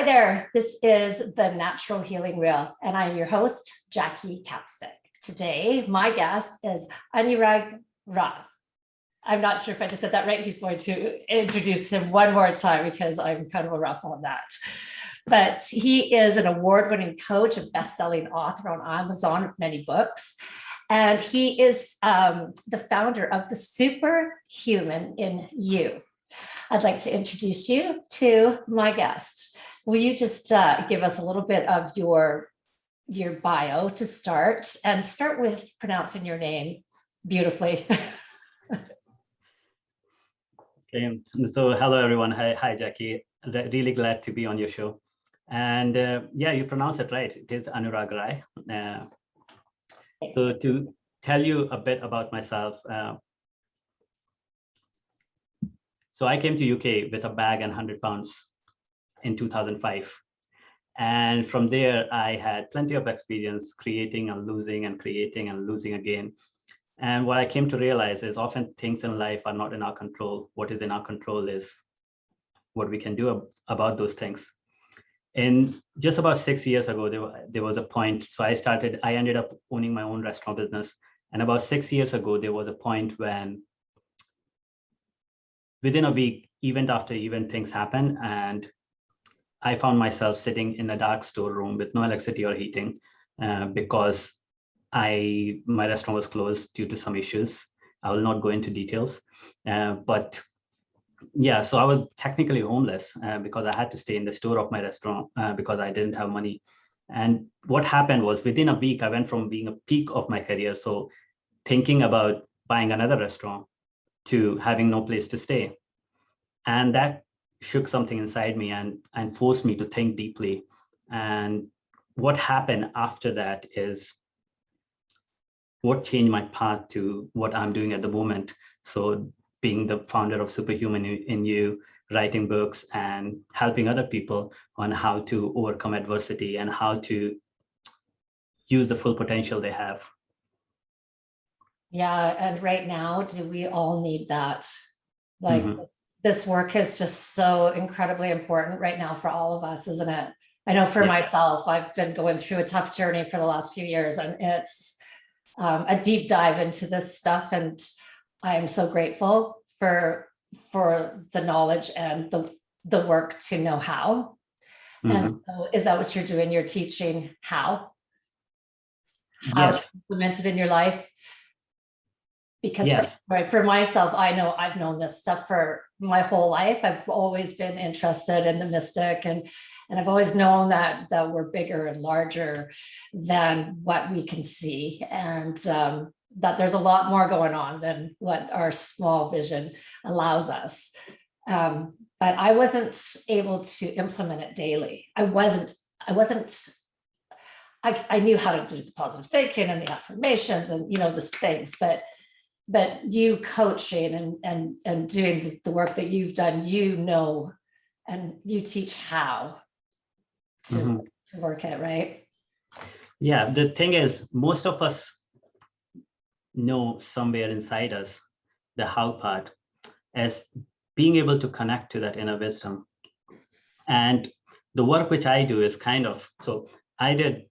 there, this is the Natural Healing Wheel, and I'm your host, Jackie Capstick. Today, my guest is Anurag Rai. I'm not sure if I just said that right. He's going to introduce him one more time because I'm kind of a rough on that. But he is an award-winning coach, a best-selling author on Amazon with many books. And he is the founder of the Superhuman In You. I'd like to introduce you to my guest. Will you just give us a little bit of your bio to start, and start with pronouncing your name beautifully? Okay. So hello, everyone. Hi, Jackie. Really glad to be on your show. And yeah, you pronounce it right. It is Anurag Rai. So to tell you a bit about myself, so I came to UK with a bag and 100 pounds in 2005. And from there, I had plenty of experience creating and losing and creating and losing again. And what I came to realize is often things in life are not in our control. What is in our control is what we can do about those things. And just about 6 years ago, there was a point. So I ended up owning my own restaurant business. And about 6 years ago, there was a point when within a week, event after event, things happen. And I found myself sitting in a dark storeroom with no electricity or heating because my restaurant was closed due to some issues. I will not go into details, but yeah, so I was technically homeless because I had to stay in the store of my restaurant because I didn't have money. And what happened was within a week, I went from being a peak of my career, so thinking about buying another restaurant, to having no place to stay. And that shook something inside me and forced me to think deeply. And what happened after that is what changed my path to what I'm doing at the moment. So being the founder of Superhuman In You, writing books and helping other people on how to overcome adversity and how to use the full potential they have. Yeah, and right now, do we all need that? Like, this work is just so incredibly important right now for all of us, isn't it? I know for myself, I've been going through a tough journey for the last few years, and it's a deep dive into this stuff. And I am so grateful for the knowledge and the work to know how. And so is that what you're doing? You're teaching how to implement it in your life? Because for myself, I know I've known this stuff for my whole life. I've always been interested in the mystic, and I've always known that we're bigger and larger than what we can see, and that there's a lot more going on than what our small vision allows us. But I wasn't able to implement it daily. I knew how to do the positive thinking and the affirmations and these things, but you coaching and doing the work that you've done, and you teach how to work it, right? Yeah, the thing is, most of us know somewhere inside us the how part, as being able to connect to that inner wisdom. And the work which I do is so I did,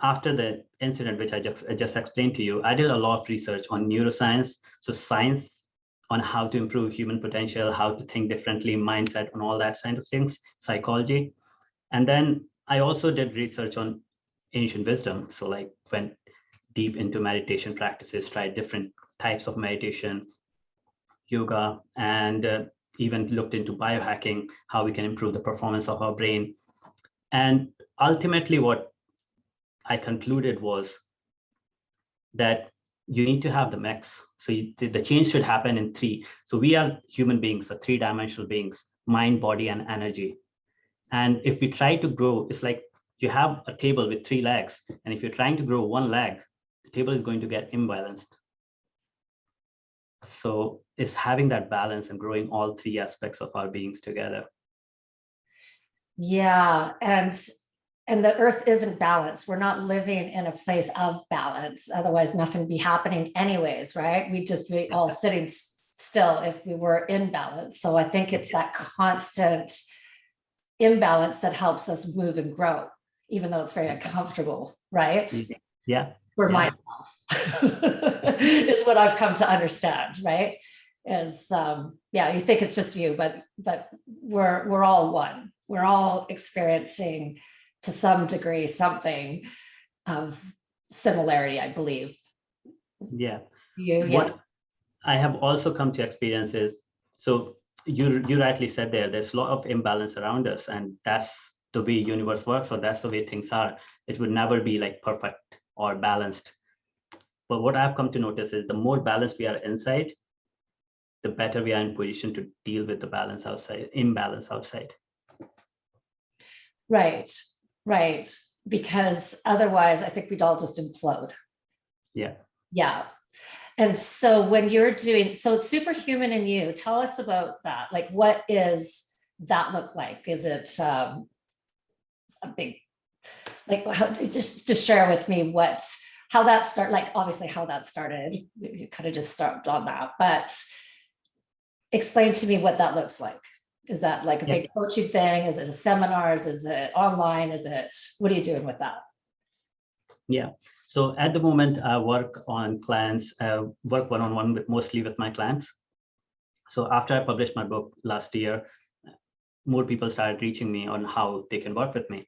after the incident which I just explained to you, I did a lot of research on neuroscience, so science on how to improve human potential, how to think differently, mindset, and all that kind of things, psychology. And then I also did research on ancient wisdom, so like went deep into meditation practices, tried different types of meditation, yoga, and even looked into biohacking, how we can improve the performance of our brain. And ultimately what I concluded was that you need to have the mix. So the change should happen in three. So we are human beings, are three-dimensional beings: mind, body, and energy. And if we try to grow, it's like you have a table with 3 legs. And if you're trying to grow one leg, the table is going to get imbalanced. So it's having that balance and growing all 3 aspects of our beings together. Yeah, and the earth isn't balanced. We're not living in a place of balance. Otherwise, nothing would be happening anyways, right? We'd just be all sitting still if we were in balance. So I think it's that constant imbalance that helps us move and grow, even though it's very uncomfortable, right? Yeah. For Yeah. myself is what I've come to understand, right? Is yeah, you think it's just you, but we're all one. We're all experiencing to some degree something of similarity, I believe. Yeah. You, yeah. What I have also come to experience is, so you rightly said there's a lot of imbalance around us, and that's the way universe works, or that's the way things are. It would never be like perfect or balanced. But what I've come to notice is the more balanced we are inside, the better we are in position to deal with the imbalance outside. Right, right. Because otherwise, I think we'd all just implode. Yeah. Yeah. And so when you're doing, so it's Superhuman in You, tell us about that. Like, what is that look like? Is it a big, like, just share with me how that started, like, obviously how that started. You kind of just started on that, but explain to me what that looks like. Is that like a big coaching thing? Is it a seminars? Is it online? What are you doing with that? Yeah. So at the moment, I work on clients, work one-on-one mostly with my clients. So after I published my book last year, more people started reaching me on how they can work with me.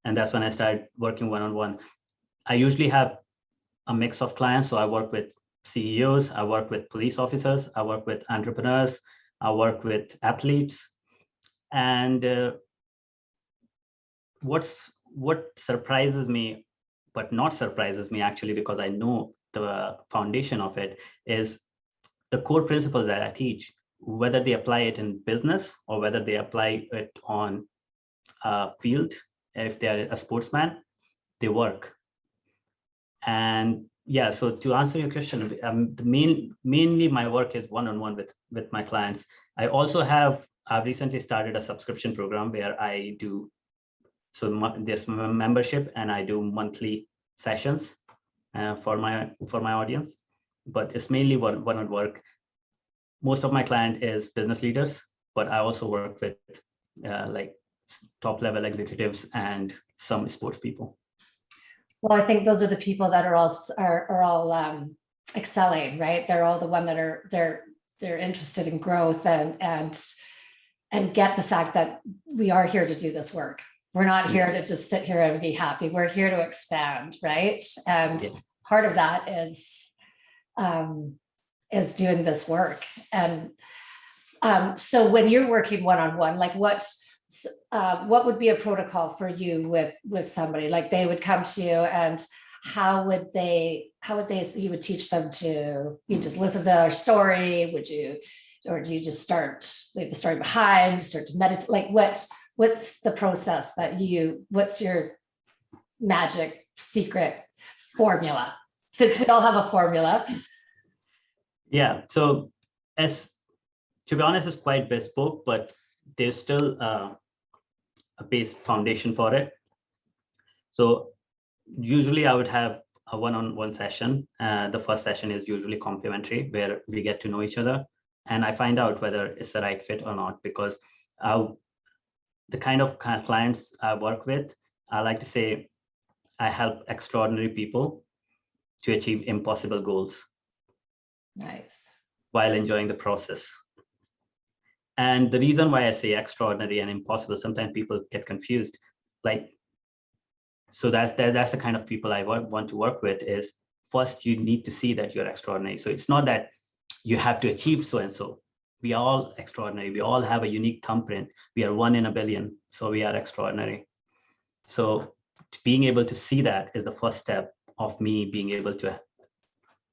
And that's when I started working one-on-one. I usually have a mix of clients. So I work with CEOs, I work with police officers, I work with entrepreneurs, I work with athletes. And what surprises me, but not surprises me actually, because I know the foundation of it, is the core principles that I teach, whether they apply it in business or whether they apply it on a field, if they're a sportsman, they work. And yeah, so to answer your question, mainly my work is one-on-one with my clients. I've recently started a subscription program where I do, there's membership and I do monthly sessions for my audience, but it's mainly one-on-one work. Most of my client is business leaders, but I also work with like top level executives and some sports people. Well, I think those are the people that are all excelling, right? They're all the one that they're interested in growth and get the fact that we are here to do this work. We're not here to just sit here and be happy. We're here to expand, right? And part of that is doing this work. And so when you're working one-on-one, like what would be a protocol for you with somebody? Like they would come to you, and how would you would teach them to, you just listen to their story? Or do you just leave the story behind, start to meditate? Like what's the process what's your magic secret formula? Since we all have a formula. Yeah, so to be honest, it's quite bespoke, but there's still a base foundation for it. So usually I would have a one-on-one session. The first session is usually complimentary, where we get to know each other, and I find out whether it's the right fit or not, because the kind of clients I work with, I like to say I help extraordinary people to achieve impossible goals. Nice. While enjoying the process. And the reason why I say extraordinary and impossible, sometimes people get confused. Like, so that's the kind of people I want to work with. Is first you need to see that you're extraordinary. So it's not that you have to achieve so and so. We are all extraordinary. We all have a unique thumbprint. We are 1 in a billion, so we are extraordinary. So being able to see that is the first step of me being able to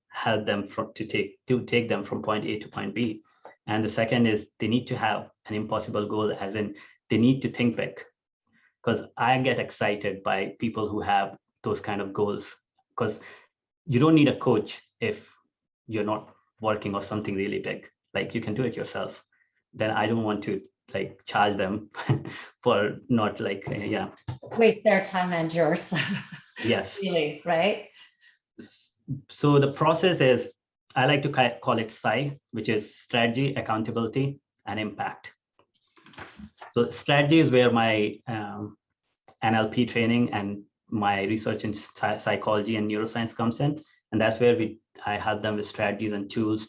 help them to take them from point A to point B. And the second is they need to have an impossible goal, as in they need to think big, because I get excited by people who have those kind of goals, because you don't need a coach if you're not working on something really big. Like you can do it yourself. Then I don't want to like charge them for not like, waste their time and yours. Yes. Really, right? So the process is, I like to call it SCI, which is strategy, accountability, and impact. So strategy is where my NLP training and my research in psychology and neuroscience comes in. And that's where I help them with strategies and tools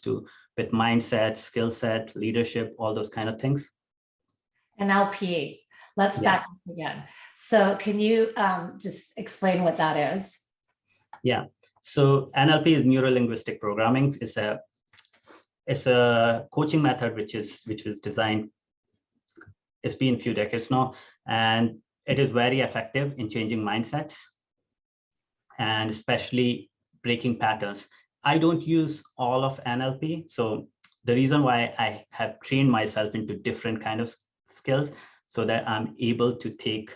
with mindset, skill set, leadership, all those kind of things. NLP, let's back up again. So can you just explain what that is? Yeah, so NLP is neuro-linguistic programming. It's a coaching method which was designed, it's been a few decades now, and it is very effective in changing mindsets and especially breaking patterns. I don't use all of NLP. So the reason why I have trained myself into different kind of skills so that I'm able to take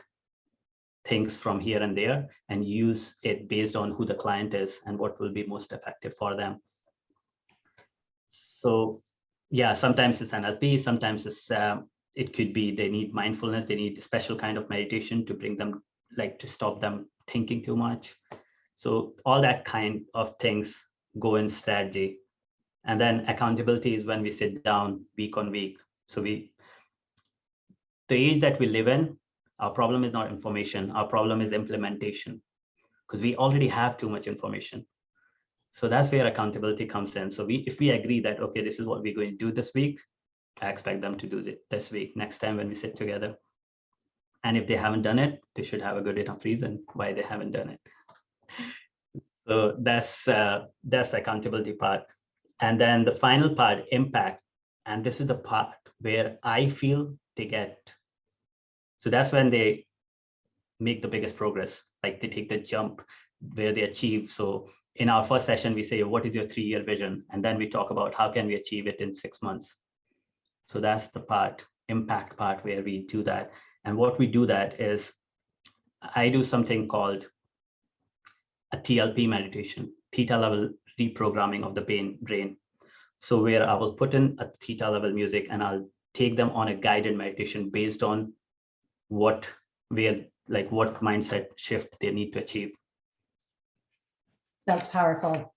things from here and there and use it based on who the client is and what will be most effective for them. So yeah, sometimes it's NLP, sometimes it could be they need mindfulness, they need a special kind of meditation to bring them, like to stop them thinking too much. So all that kind of things go in strategy. And then accountability is when we sit down week on week. So the age that we live in, our problem is not information, our problem is implementation, because we already have too much information. So that's where accountability comes in. So if we agree that, okay, this is what we're going to do this week, I expect them to do it this week, next time when we sit together. And if they haven't done it, they should have a good enough reason why they haven't done it. So that's the accountability part. And then the final part, impact. And this is the part where I feel they get. So that's when they make the biggest progress, like they take the jump where they achieve. So in our first session, we say, what is your 3-year vision? And then we talk about how can we achieve it in 6 months. So that's the part, impact part, where we do that. And what we do that is I do something called a TLP meditation, theta level reprogramming of the brain. So where I will put in a theta level music and I'll take them on a guided meditation based on what mindset shift they need to achieve. That's powerful.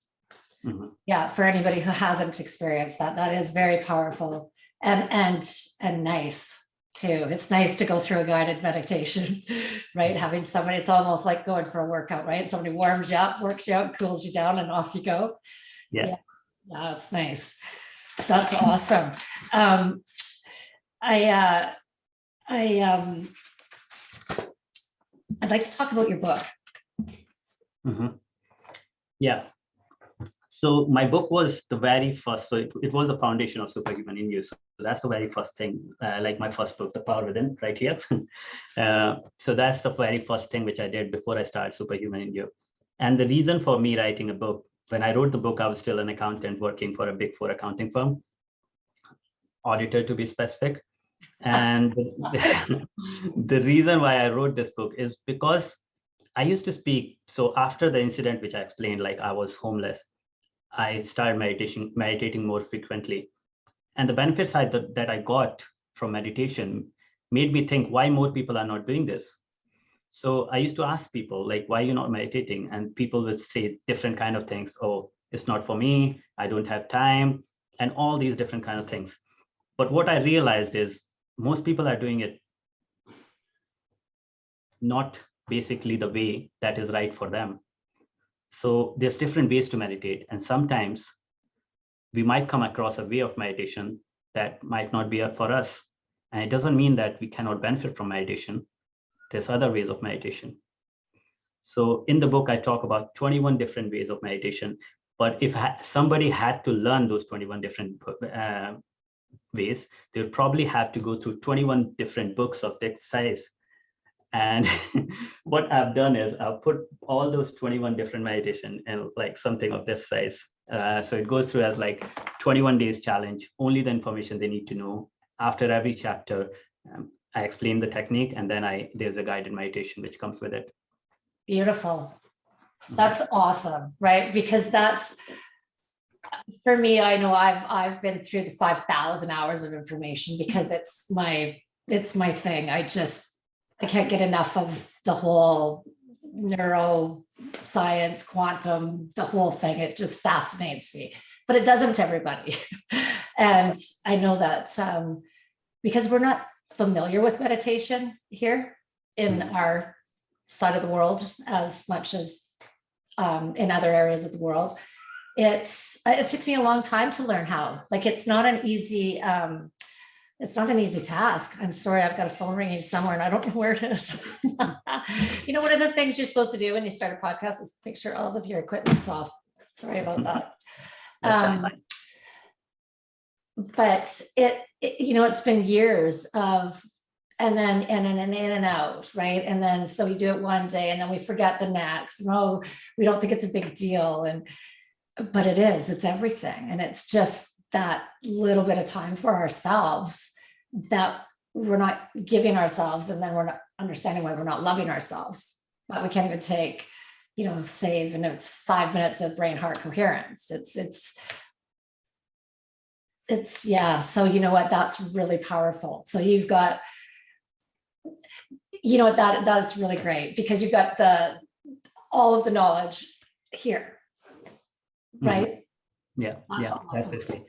Mm-hmm. Yeah, for anybody who hasn't experienced that, that is very powerful and nice too. It's nice to go through a guided meditation, right? Having somebody, it's almost like going for a workout, right? Somebody warms you up, works you out, cools you down, and off you go. Yeah, that's nice. That's awesome. I'd like to talk about your book. Mm-hmm. Yeah. So my book was the very first, so it was the foundation of Superhuman In You. So that's the very first thing, like my first book, The Power Within, right here. So that's the very first thing which I did before I started Superhuman In You. And the reason for me writing a book, when I wrote the book, I was still an accountant working for a Big 4 accounting firm, auditor to be specific. And the reason why I wrote this book is because I used to speak. So after the incident, which I explained, like I was homeless, I started meditating more frequently. And the benefits that I got from meditation made me think why more people are not doing this. So I used to ask people, like, why are you not meditating? And people would say different kind of things. Oh, it's not for me, I don't have time, and all these different kind of things. But what I realized is most people are doing it not basically the way that is right for them. So there's different ways to meditate. And sometimes we might come across a way of meditation that might not be for us. And it doesn't mean that we cannot benefit from meditation. There's other ways of meditation. So in the book, I talk about 21 different ways of meditation. But if somebody had to learn those 21 different ways, they would probably have to go through 21 different books of this size. And what I've done is I've put all those 21 different meditation in like something of this size. So it goes through as like 21 days challenge, only the information they need to know. After every chapter, I explain the technique, and then there's a guided meditation which comes with it. Beautiful. That's awesome, right? Because that's, for me, I know I've been through the 5,000 hours of information because it's my thing. I can't get enough of the whole neuroscience, quantum, the whole thing. It just fascinates me, but it doesn't everybody. And I know that because we're not familiar with meditation here in our side of the world as much as in other areas of the world. It took me a long time to learn how. Like, it's not an easy task. I'm sorry, I've got a phone ringing somewhere and I don't know where it is. You know, one of the things you're supposed to do when you start a podcast is make sure all of your equipment's off. Sorry about that. But you know, it's been years of, and then in and out, right? And then so we do it one day and then we forget the next. No, we don't think it's a big deal. But it is, it's everything. And it's just that little bit of time for ourselves that we're not giving ourselves, and then we're not understanding why we're not loving ourselves. But we can't even take, you know, save, and it's 5 minutes of brain heart coherence. It's yeah. So you know what, that's really powerful. So you've got, you know what, that's really great, because you've got all of the knowledge here, right? Yeah, That's yeah, awesome. definitely.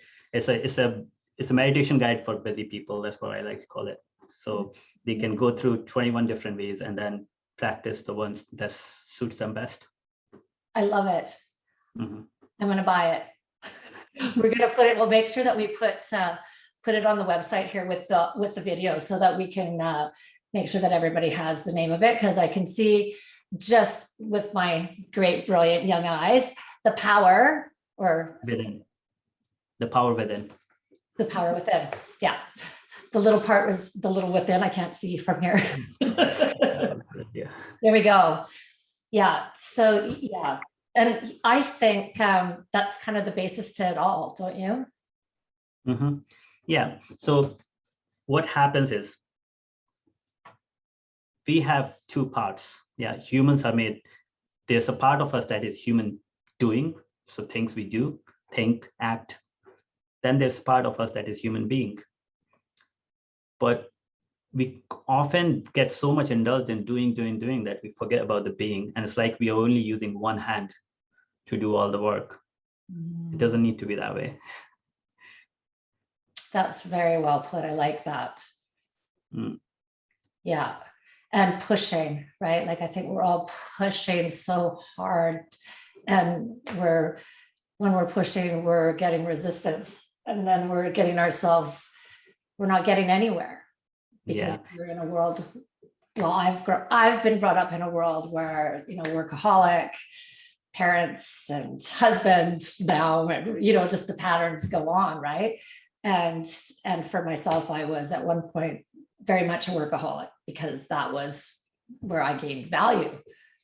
It's a meditation guide for busy people. That's what I like to call it. So they can go through 21 different ways and then practice the ones that suits them best. I love it. I'm going to buy it. We're going to put it. We'll make sure that we put it on the website here with the video, so that we can make sure that everybody has the name of it, because I can see just with my great, brilliant young eyes the power within. The power within. The power within. Yeah. The little part was the little within. I can't see from here. Yeah. There we go. Yeah. So yeah. And I think that's kind of the basis to it all, don't you? Yeah. So what happens is we have two parts. Yeah. Humans are made. There's a part of us that is human doing. So things we do, think, act. Then there's part of us that is human being. But we often get so much indulged in doing that we forget about the being. And it's like we are only using one hand to do all the work. It doesn't need to be that way. That's very well put. I like that. Yeah. And pushing, right? Like, I think we're all pushing so hard, and when we're pushing, we're getting resistance, and then we're getting ourselves, we're not getting anywhere, because we're in a world. Well, I've been brought up in a world where, you know, workaholic parents and husband now, and, you know, just the patterns go on, right? And for myself, I was at one point very much a workaholic, because that was where I gained value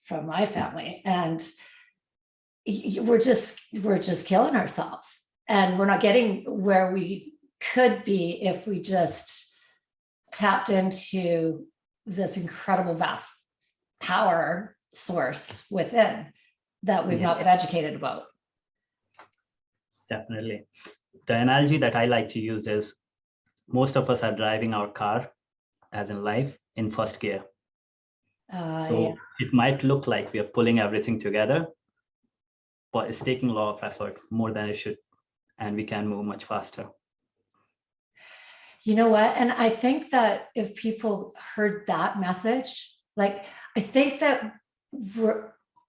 from my family. And we're just killing ourselves, and we're not getting where we could be if we just tapped into this incredible vast power source within that we've not been educated about. Definitely. The analogy that I like to use is, most of us are driving our car, as in life, in first gear. So it might look like we are pulling everything together, but it's taking a lot of effort, more than it should, and we can move much faster. You know what? And I think that if people heard that message, like, I think that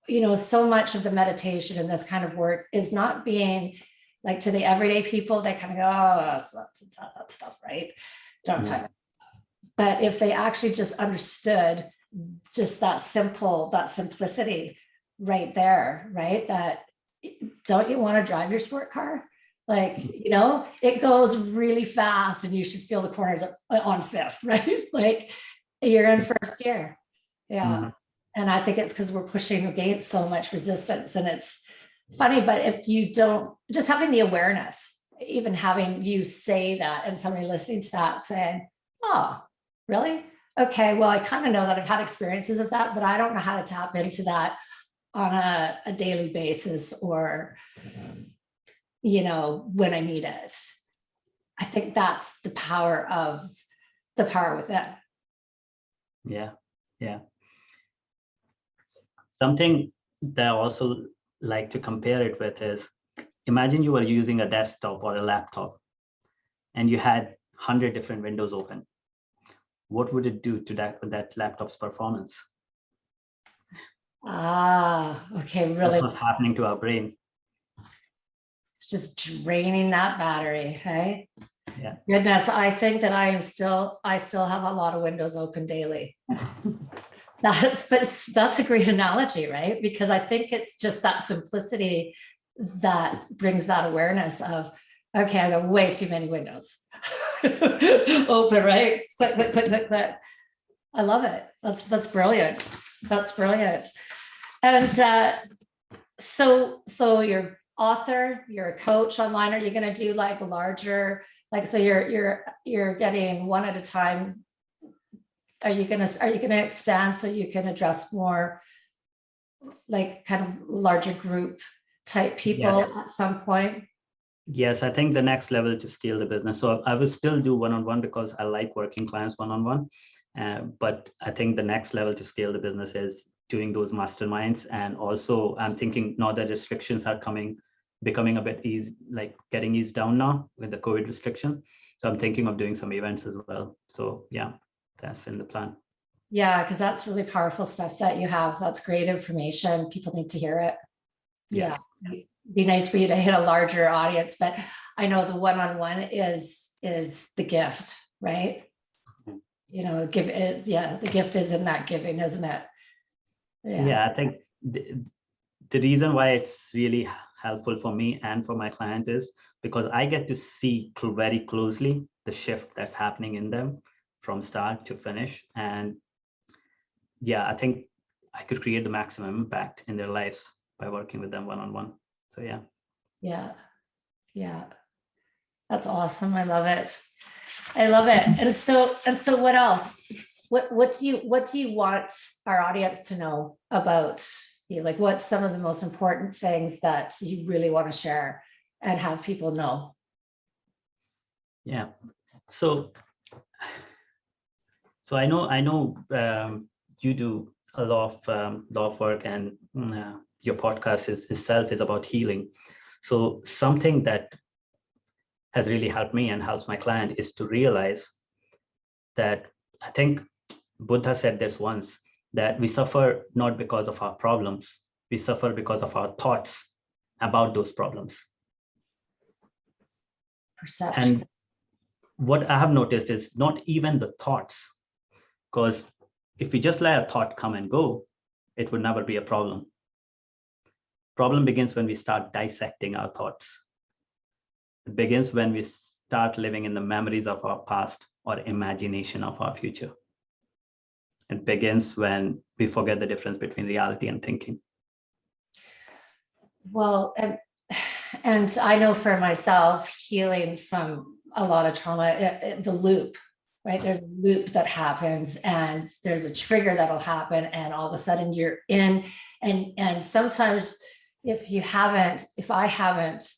you know, so much of the meditation and this kind of work is not being like, to the everyday people, they kind of go, oh, it's not that stuff, right? Don't talk. But if they actually just understood just that simplicity right there, right? That, don't you want to drive your sport car? Like, you know, it goes really fast and you should feel the corners on fifth, right? Like, you're in first gear. Yeah. And I think it's because we're pushing against so much resistance. And it's funny, but if you don't, just having the awareness, even having you say that and somebody listening to that saying, oh, really? Okay, well, I kind of know that I've had experiences of that, but I don't know how to tap into that on a daily basis, or, you know, when I need it. I think that's the power within. Yeah. Something that I also like to compare it with is, imagine you were using a desktop or a laptop and you had 100 different windows open. what would it do to that laptop's performance? Okay, That's really. what's happening to our brain. It's just draining that battery, right? Yeah. Goodness, I think that I still have a lot of windows open daily. That's a great analogy, right? Because I think it's just that simplicity that brings that awareness of, okay, I got way too many windows open, right? Click, click, click, click, click. I love it. That's brilliant. That's brilliant. And so you're author, you're a coach online. Are you going to do like larger, like, so you're getting one at a time? Are you gonna expand so you can address more like kind of larger group type people at some point? Yes, I think the next level to scale the business. So I will still do one-on-one because I like working clients one-on-one. But I think the next level to scale the business is doing those masterminds. And also I'm thinking now that restrictions are becoming a bit easy, like getting eased down now with the COVID restriction. So I'm thinking of doing some events as well. So yeah, that's in the plan. Yeah, because that's really powerful stuff that you have. That's great information. People need to hear it. Yeah. Be nice for you to hit a larger audience, but I know the one-on-one is the gift, right? You know, give it, the gift is in that giving, isn't it? Yeah, I think the reason why it's really helpful for me and for my client is because I get to see very closely the shift that's happening in them from start to finish. And yeah, I think I could create the maximum impact in their lives by working with them one-on-one. So yeah. Yeah. That's awesome. I love it. I love it. And so what else? What do you want our audience to know about you? Like, what's some of the most important things that you really want to share and have people know? Yeah. So I know you do a lot of work, and your podcast itself is about healing. So something that has really helped me and helps my client is to realize that, I think Buddha said this once, that we suffer not because of our problems, we suffer because of our thoughts about those problems. Perception. And what I have noticed is not even the thoughts, because if we just let a thought come and go, it would never be a problem. Problem begins when we start dissecting our thoughts. It begins when we start living in the memories of our past or imagination of our future. It begins when we forget the difference between reality and thinking. Well, and I know for myself, healing from a lot of trauma, the loop, right? There's a loop that happens and there's a trigger that'll happen, and all of a sudden you're in, and sometimes if I haven't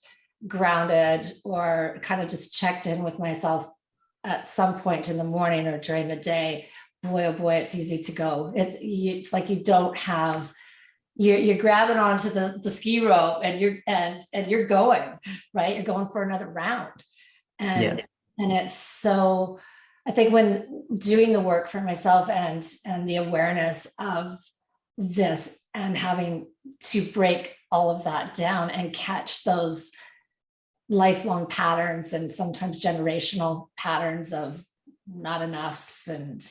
grounded or kind of just checked in with myself at some point in the morning or during the day, boy, oh boy, it's easy to go. It's like you don't have, you're grabbing onto the ski rope and you're going, right? You're going for another round. And it's so, I think when doing the work for myself and the awareness of this and having to break all of that down and catch those lifelong patterns and sometimes generational patterns of not enough and,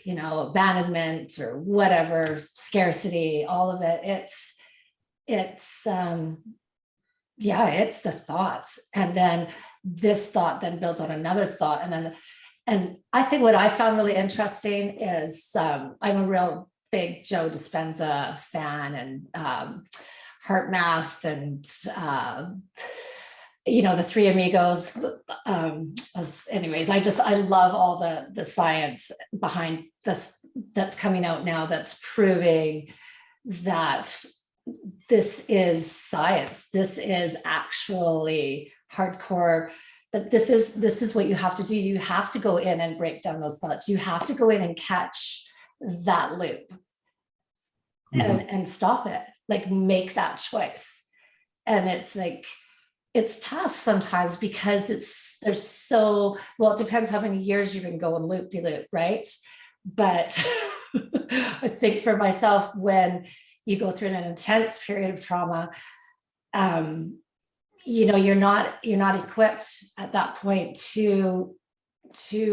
you know, abandonment or whatever, scarcity, all of it. It's the thoughts. And then this thought then builds on another thought. And I think what I found really interesting is I'm a real big Joe Dispenza fan, and Heart Math, and you know, the Three Amigos. Anyways, I love all the science behind this that's coming out now that's proving that this is science. This is actually hardcore. That this is what you have to do. You have to go in and break down those thoughts. You have to go in and catch that loop and stop it, like make that choice. And it's like, it's tough sometimes because there's so, well, it depends how many years you've been going loop-de-loop, right? But I think for myself, when you go through an intense period of trauma, you know, you're not equipped at that point to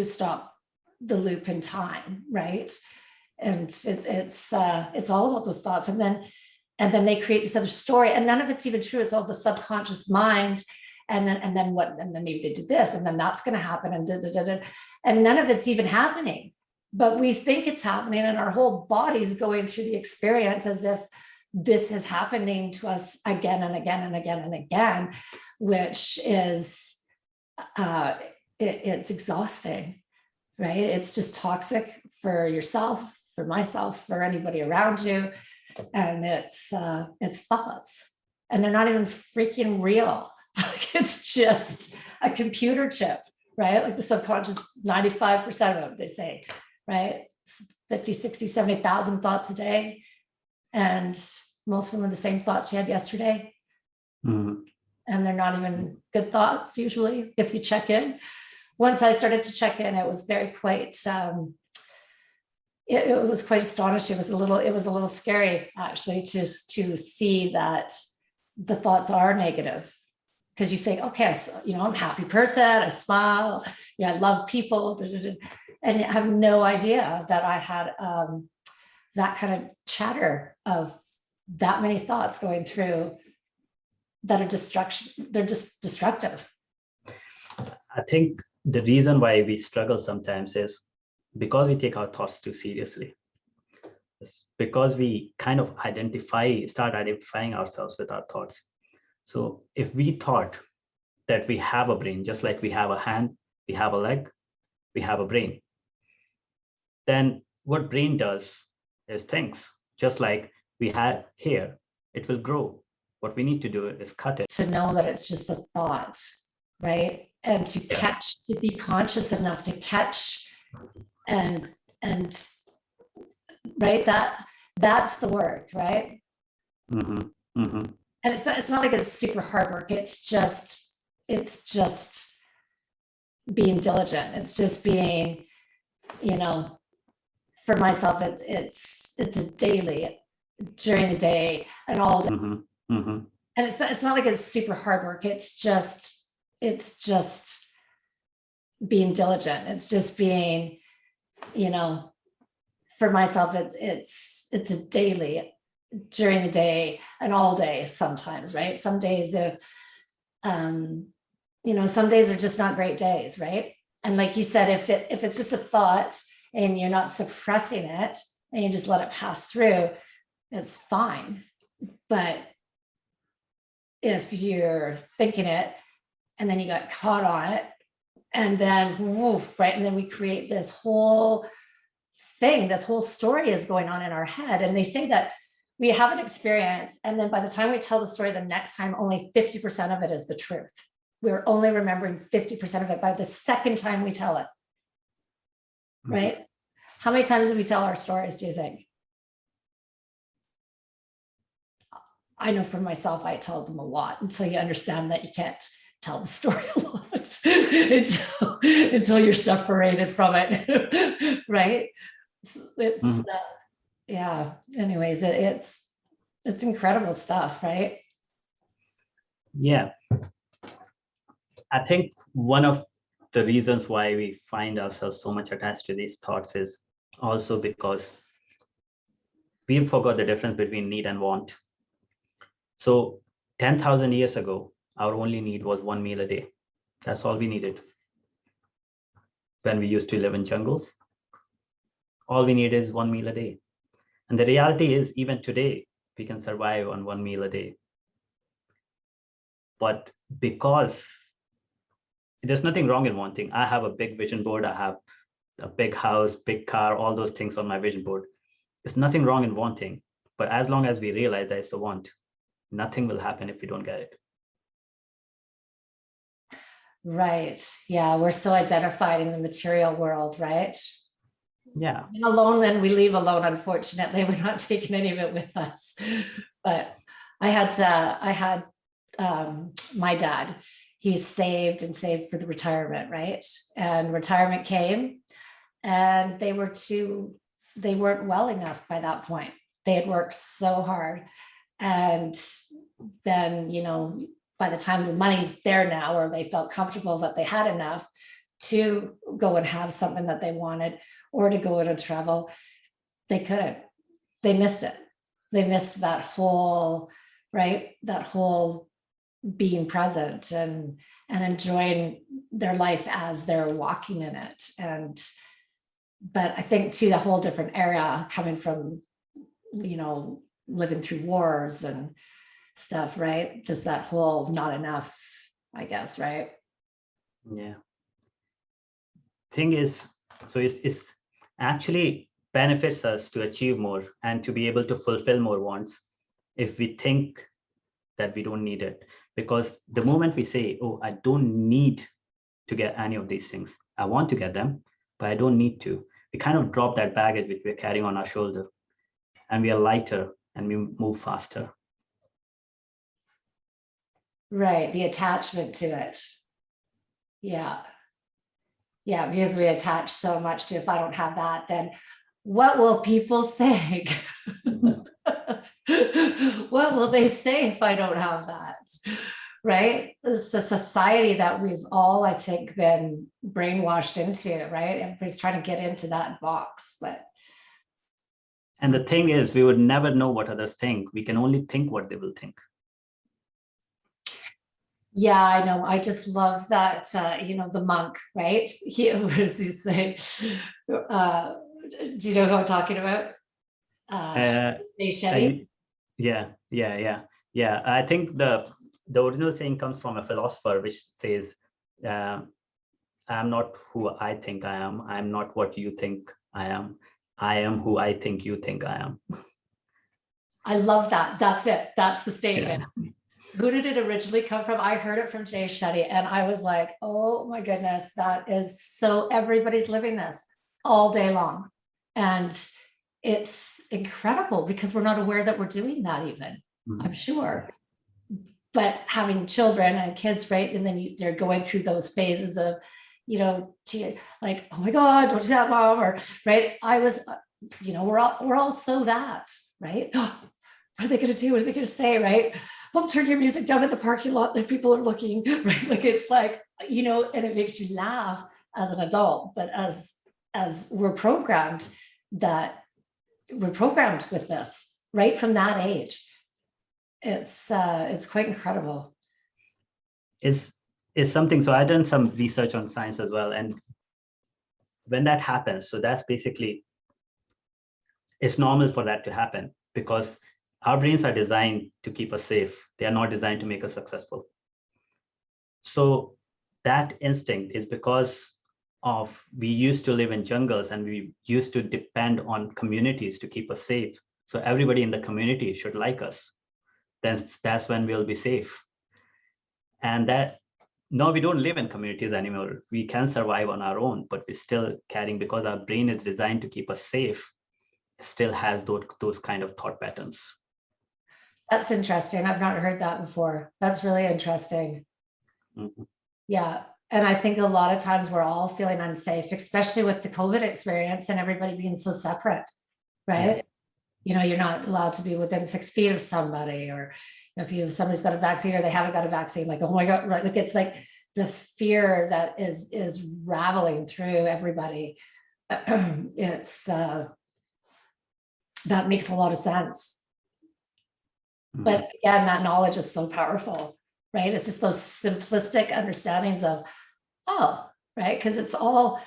stop the loop in time, right? And it's all about those thoughts, and then they create this other story, and none of it's even true. It's all the subconscious mind, and then what? And then maybe they did this, and then that's going to happen, and none of it's even happening. But we think it's happening, and our whole body's going through the experience as if this is happening to us again and again and again and again, which is it's exhausting, right? It's just toxic for yourself, for myself, for anybody around you. And it's thoughts, and they're not even freaking real. Like, it's just a computer chip, right? Like the subconscious, 95% of it, they say, right? 50, 60, 70,000 thoughts a day. And most of them are the same thoughts you had yesterday. Mm-hmm. And they're not even good thoughts, usually, if you check in. Once I started to check in, it was quite it was quite astonishing. It was a little scary, actually, to see that the thoughts are negative, because you think, okay, so, you know, I'm a happy person, I smile, you know, I love people, and I have no idea that I had that kind of chatter of that many thoughts going through that are they're just destructive. I think the reason why we struggle sometimes is because we take our thoughts too seriously. It's because we kind of start identifying ourselves with our thoughts. So if we thought that we have a brain, just like we have a hand, we have a leg, we have a brain, then what brain does is thinks, just like we had hair, it will grow. What we need to do is cut it. To know that it's just a thought, right? And to be conscious enough to catch and right, that's the work, right? Mm-hmm. Mm-hmm. And it's not like it's super hard work. It's just being diligent. It's just being, you know, for myself, it's a daily, during the day and all day. Mm-hmm. Mm-hmm. And it's not like it's super hard work. It's just being diligent. It's just being, you know, for myself, it's a daily, during the day and all day sometimes, right? Some days, if you know, some days are just not great days, right? And like you said, if it's just a thought and you're not suppressing it and you just let it pass through, it's fine. But if you're thinking it and then you got caught on it, and then woof, right, and then we create this whole thing, this whole story is going on in our head. And they say that we have an experience, and then by the time we tell the story the next time, only 50% of it is the truth. We're only remembering 50% of it by the second time we tell it, right? Mm-hmm. How many times do we tell our stories, do you think? I know for myself, I tell them a lot until you understand that you can't tell the story a lot until you're separated from it, right? It's Mm-hmm. Yeah. Anyways, it's incredible stuff, right? Yeah. I think one of the reasons why we find ourselves so much attached to these thoughts is also because we forgot the difference between need and want. So 10,000 years ago, our only need was one meal a day. That's all we needed. When we used to live in jungles, all we need is one meal a day. And the reality is, even today, we can survive on one meal a day. But because there's nothing wrong in wanting. I have a big vision board. I have a big house, big car, all those things on my vision board. There's nothing wrong in wanting. But as long as we realize that it's a want, nothing will happen if we don't get it. Right. Yeah. We're so identified in the material world, right? Yeah. And alone, then we leave alone, unfortunately. We're not taking any of it with us. But I had my dad, he saved and saved for the retirement, right? And retirement came, and they weren't well enough by that point. They had worked so hard. And then, by the time the money's there now, or they felt comfortable that they had enough to go and have something that they wanted, or to go out and travel, they couldn't. They missed it. They missed that whole, right? That whole being present and enjoying their life as they're walking in it. But I think too, the whole different era coming from, living through wars and stuff, right? Just that whole not enough, I guess, right? Yeah. Thing is, so it's actually benefits us to achieve more and to be able to fulfill more wants if we think that we don't need it. Because the moment we say, oh, I don't need to get any of these things, I want to get them, but I don't need to, we kind of drop that baggage which we're carrying on our shoulder, and we are lighter and we move faster. Right, the attachment to it. Yeah, because we attach so much to, if I don't have that, then what will people think? What will they say if I don't have that? Right? It's a society that we've all, I think, been brainwashed into, right? Everybody's trying to get into that box, but. And the thing is, we would never know what others think. We can only think what they will think. Yeah, I know. I just love that, the monk, right? What does he say? Do you know who I'm talking about? Shetty? Yeah. I think the original saying comes from a philosopher, which says, I'm not who I think I am. I'm not what you think I am. I am who I think you think I am. I love that. That's it. That's the statement. Yeah. Who did it originally come from? I heard it from Jay Shetty, and I was like, oh my goodness, that is so, everybody's living this all day long. And it's incredible because we're not aware that we're doing that even, I'm sure. But having children and kids, right? And then they're going through those phases of, to like, oh my God, don't do that, mom, or right. I was, we're all so that, right? What are they going to do? What are they going to say? Right? Well, turn your music down at the parking lot. The people are looking, right? Like, it's like, and it makes you laugh as an adult, but as we're programmed with this right from that age. It's quite incredible. It's something. So I've done some research on science as well. And when that happens, so that's basically, it's normal for that to happen because our brains are designed to keep us safe. They are not designed to make us successful. So that instinct is because of, we used to live in jungles and we used to depend on communities to keep us safe. So everybody in the community should like us. Then that's when we'll be safe. And that, no, we don't live in communities anymore. We can survive on our own, but we're still carrying, because our brain is designed to keep us safe, still has those kind of thought patterns. That's interesting. I've not heard that before. That's really interesting. Mm-hmm. Yeah. And I think a lot of times we're all feeling unsafe, especially with the COVID experience and everybody being so separate, right? Yeah. You're not allowed to be within 6 feet of somebody, or if somebody's got a vaccine or they haven't got a vaccine, like, oh my God, right? Like, it's like the fear that is raveling through everybody. It's that makes a lot of sense. But again, that knowledge is so powerful, right? It's just those simplistic understandings of, oh, right? Because it's all,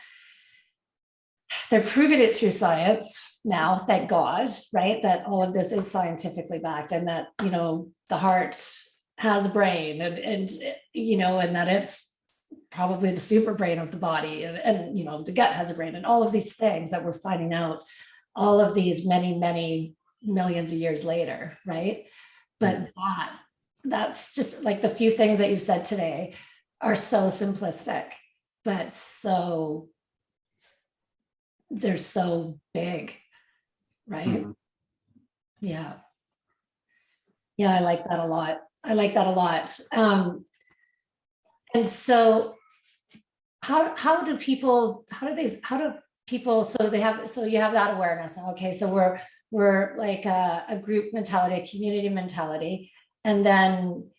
they're proving it through science now, thank God, right? That all of this is scientifically backed, and that, the heart has a brain, and that it's probably the super brain of the body, and the gut has a brain, and all of these things that we're finding out, all of these many, many millions of years later, right? But that's just like the few things that you said today are so simplistic, but they're so big, right? Yeah. I like that a lot. I like that a lot. And so how do people, so you have that awareness. Okay. So we're like a group mentality, a community mentality. And then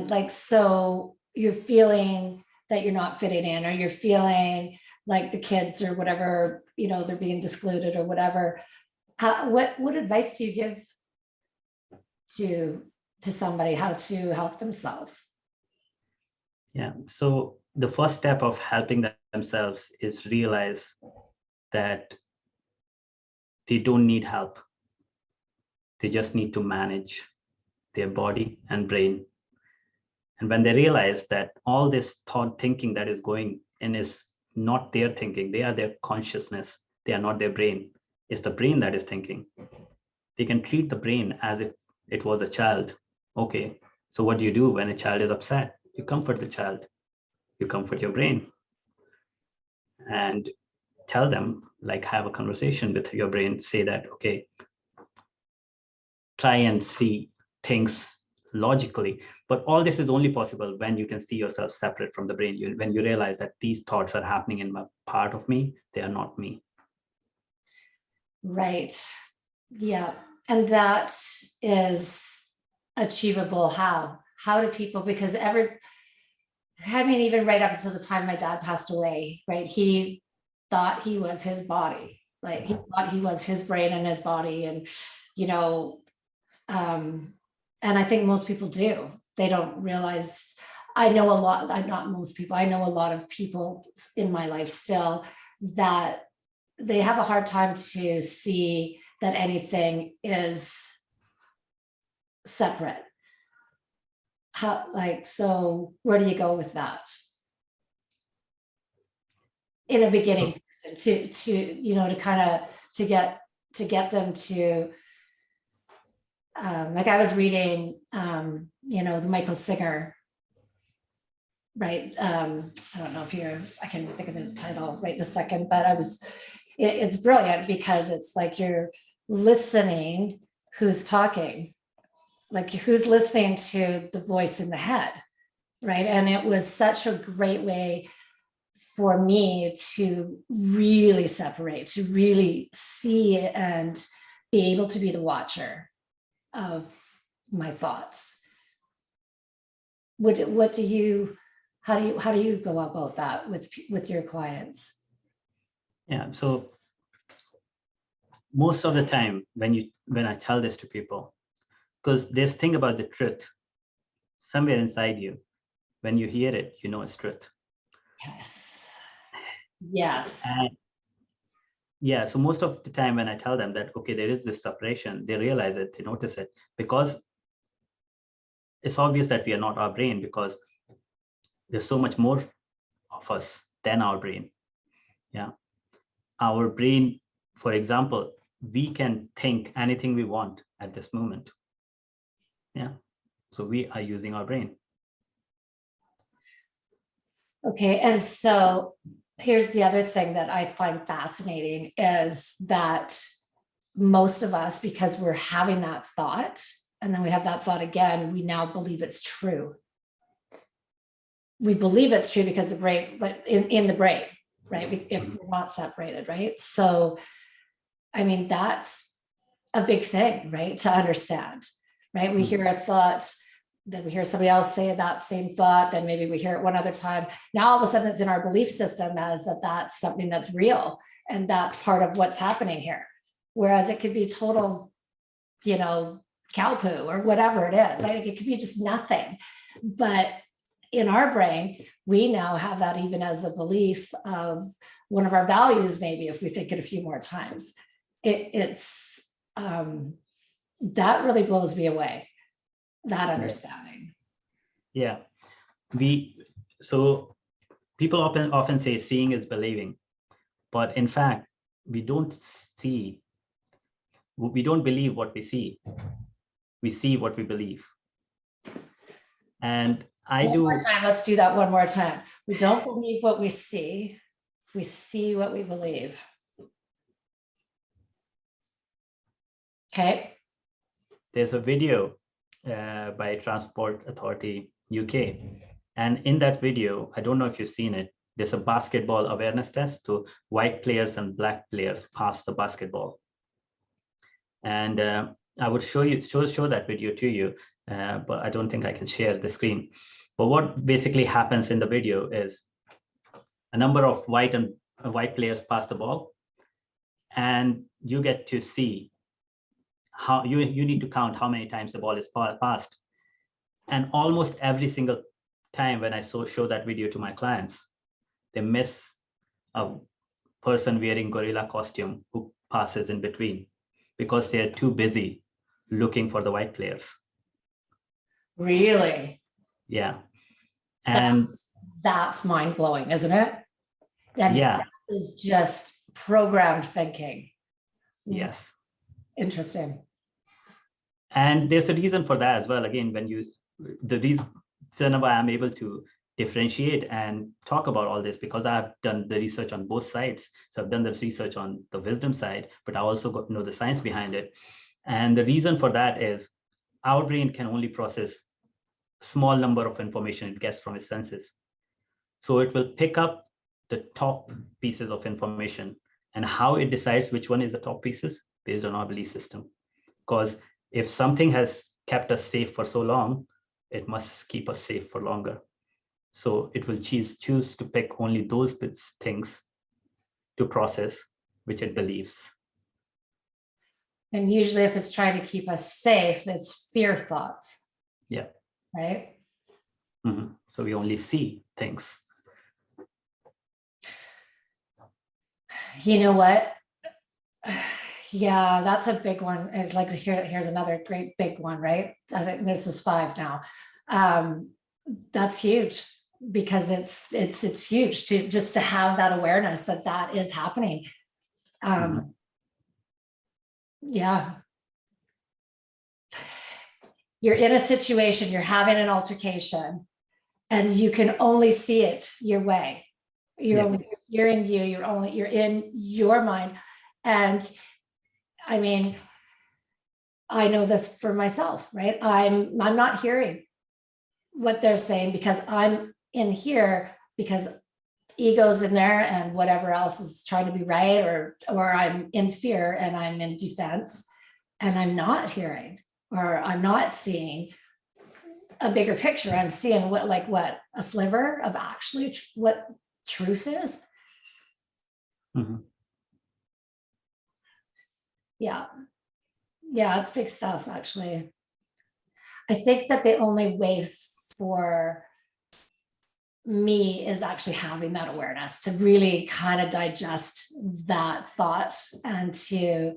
like, so you're feeling that you're not fitting in, or you're feeling like the kids or whatever, they're being excluded or whatever. What advice do you give to somebody how to help themselves? Yeah. So the first step of helping themselves is realize that they don't need help. They just need to manage their body and brain. And when they realize that all this thinking that is going in is not their thinking, they are their consciousness, they are not their brain. It's the brain that is thinking. They can treat the brain as if it was a child. Okay, so what do you do when a child is upset? You comfort the child. You comfort your brain. And tell them, like, have a conversation with your brain, say that, okay, try and see things logically, but all this is only possible when you can see yourself separate from the brain. When you realize that these thoughts are happening in my part of me, they are not me. Right. Yeah. And that is achievable. How do people, because even right up until the time my dad passed away, right, he thought he was his body, like he thought he was his brain and his body, and and I think most people do. They don't realize. I know a lot, not most people, I know a lot of people in my life still that they have a hard time to see that anything is separate. So where do you go with that? In a beginning person to kind of to get them to like I was reading the Michael Singer, right? I don't know if I can't even think of the title right this second, but it's brilliant because it's like you're listening who's talking, like who's listening to the voice in the head, right? And it was such a great way for me to really separate, to really see and be able to be the watcher of my thoughts. How do you go about that with your clients? Yeah, so most of the time when I tell this to people, because there's thing about the truth somewhere inside you, when you hear it, you know it's truth. Yes. And yeah, so most of the time when I tell them that, okay, there is this separation, they realize it, they notice it, because it's obvious that we are not our brain, because there's so much more of us than our brain. Yeah. Our brain, for example, we can think anything we want at this moment. Yeah. So we are using our brain. Okay. And so here's the other thing that I find fascinating is that most of us, because we're having that thought, and then we have that thought again, we now believe it's true. We believe it's true because the brain, but in the brain, right? If we're not separated, right? So, I mean, that's a big thing, right? To understand, right? We hear a thought, then we hear somebody else say that same thought, then maybe we hear it one other time. Now all of a sudden it's in our belief system as that's something that's real, and that's part of what's happening here. Whereas it could be total, cow poo or whatever it is, right? It could be just nothing. But in our brain, we now have that even as a belief of one of our values, maybe if we think it a few more times. It's that really blows me away, that understanding. Yeah. So people often say seeing is believing, but in fact, we don't believe what we see. We see what we believe. And One more time, let's do that one more time. We don't believe what we see what we believe. Okay. There's a video by Transport Authority UK. And in that video, I don't know if you've seen it, there's a basketball awareness test. So white players and black players pass the basketball. And I would show that video to you, but I don't think I can share the screen. But what basically happens in the video is a number of white players pass the ball, and you get to see how you need to count how many times the ball is passed. And almost every single time when I show that video to my clients, they miss a person wearing gorilla costume who passes in between because they're too busy looking for the white players. Really? Yeah. And that's mind-blowing, isn't it? And yeah, that is just programmed thinking. yes. Interesting. And there's a reason for that as well. Again, the reason why I'm able to differentiate and talk about all this, because I've done the research on both sides. So I've done the research on the wisdom side, but I also got to know the science behind it. And the reason for that is our brain can only process a small number of information it gets from its senses. So it will pick up the top pieces of information, and how it decides which one is the top pieces based on our belief system. Because if something has kept us safe for so long, it must keep us safe for longer. So it will choose to pick only those things to process which it believes. And usually if it's trying to keep us safe, it's fear thoughts. Yeah. Right? Mm-hmm. So we only see things. You know what? Yeah, that's a big one. It's like, here's another great big one, right? I think this is 5 now. That's huge, because it's huge to just to have that awareness that that is happening. Yeah. You're in a situation, you're having an altercation, and you can only see it your way. You're in your mind. And I mean, I know this for myself, right? I'm not hearing what they're saying because I'm in here, because ego's in there and whatever else is trying to be right, or I'm in fear and I'm in defense, and I'm not hearing, or I'm not seeing a bigger picture. I'm seeing what a sliver of actually what truth is. Mm-hmm. Yeah, it's big stuff, actually. I think that the only way for me is actually having that awareness to really kind of digest that thought, and to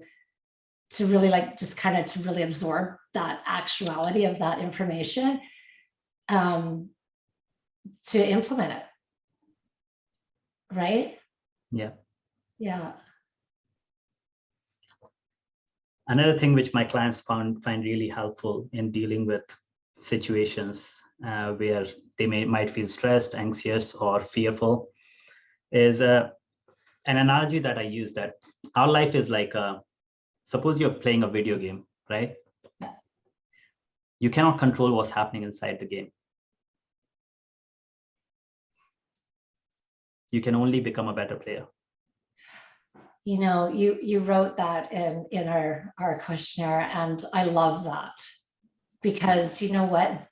really just kind of to really absorb that actuality of that information, to implement it. Right? Yeah. Yeah. Another thing which my clients find really helpful in dealing with situations where they might feel stressed, anxious, or fearful is an analogy that I use, that our life is like suppose you're playing a video game, right? You cannot control what's happening inside the game. You can only become a better player. You know, you wrote that in our questionnaire, and I love that, because you know what,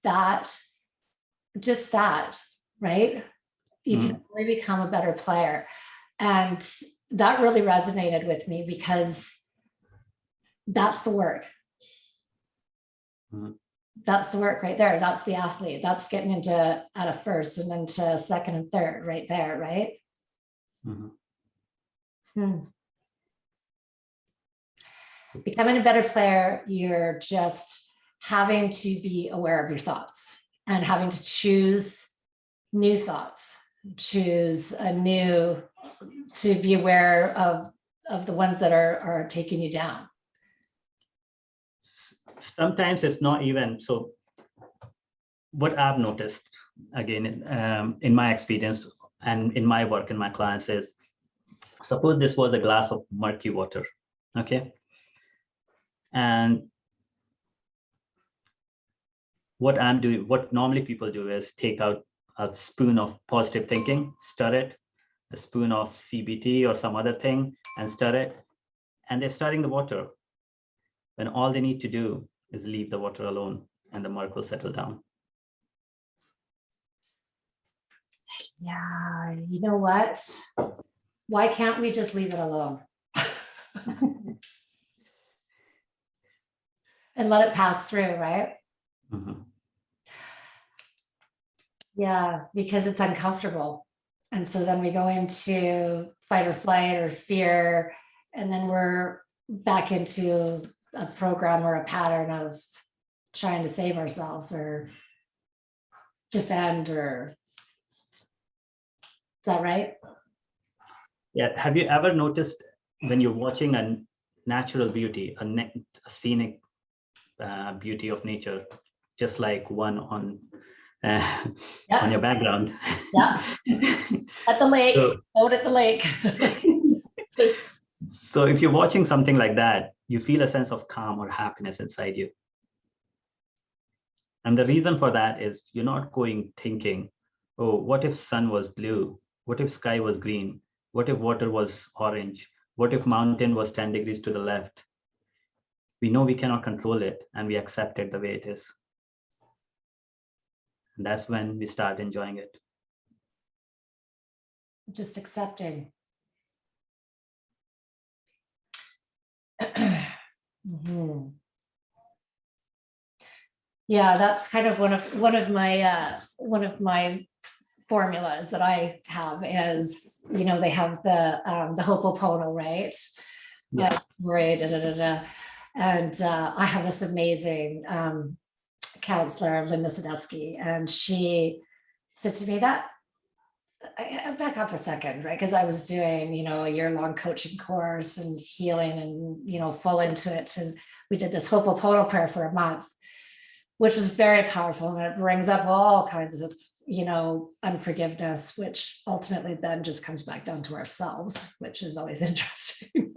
just that, right? You can only become a better player. And that really resonated with me, because that's the work. That's the work right there. That's the athlete. That's getting into at a first and then to second and third right there, right? Becoming a better player, you're just having to be aware of your thoughts and having to choose new thoughts, to be aware of the ones that are taking you down. Sometimes it's not even so. What I've noticed, again, in my experience and in my work and my clients, is suppose this was a glass of murky water, okay? And what I'm doing, what normally people do is take out a spoon of positive thinking, stir it, a spoon of CBT or some other thing, and stir it, and they're stirring the water. When all they need to do is leave the water alone, and the murk will settle down. Yeah, you know what? Why can't we just leave it alone? And let it pass through, right? Mm-hmm. Yeah, because it's uncomfortable. And so then we go into fight or flight or fear, and then we're back into a program or a pattern of trying to save ourselves or defend, or is that right? Yeah. Have you ever noticed when you're watching a natural beauty, a scenic beauty of nature, just like one on on your background? Yeah. At the lake, So, out at the lake. so if you're watching something like that, you feel a sense of calm or happiness inside you. And the reason for that is you're not going thinking, oh, what if sun was blue? What if sky was green? What if water was orange? What if mountain was 10 degrees to the left? We know we cannot control it, and we accept it the way it is. And that's when we start enjoying it. Just accepting. Mhm. Yeah, that's kind of one of my formulas that I have is, you know, they have the Ho'oponopono, right? Yeah. Right. And I have this amazing counselor, Linda Sadesky, and she said to me that, back up a second, right? Because I was doing, you know, a year-long coaching course and healing and, you know, full into it. And we did this Ho'oponopono prayer for a month, which was very powerful. And it brings up all kinds of, you know, unforgiveness, which ultimately then just comes back down to ourselves, which is always interesting.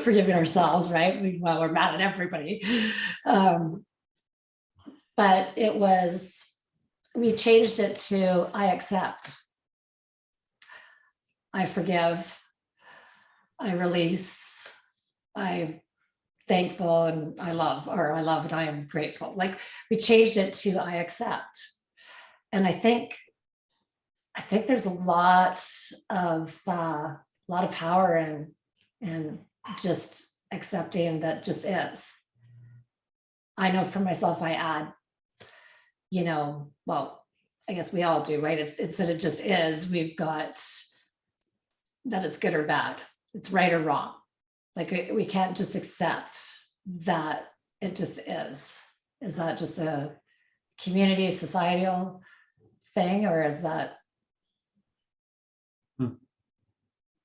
Forgiving ourselves, right? Well, we're mad at everybody. But it was, we changed it to I accept, I forgive, I release, I'm thankful, and I love, or I love and I am grateful. Like we changed it to I accept. And I think there's a lot of power in just accepting that just is. I know for myself, I add, you know, well, I guess we all do, right? It's that it just is. We've got that it's good or bad, it's right or wrong. Like we can't just accept that it just is. Is that just a community, societal thing, or is that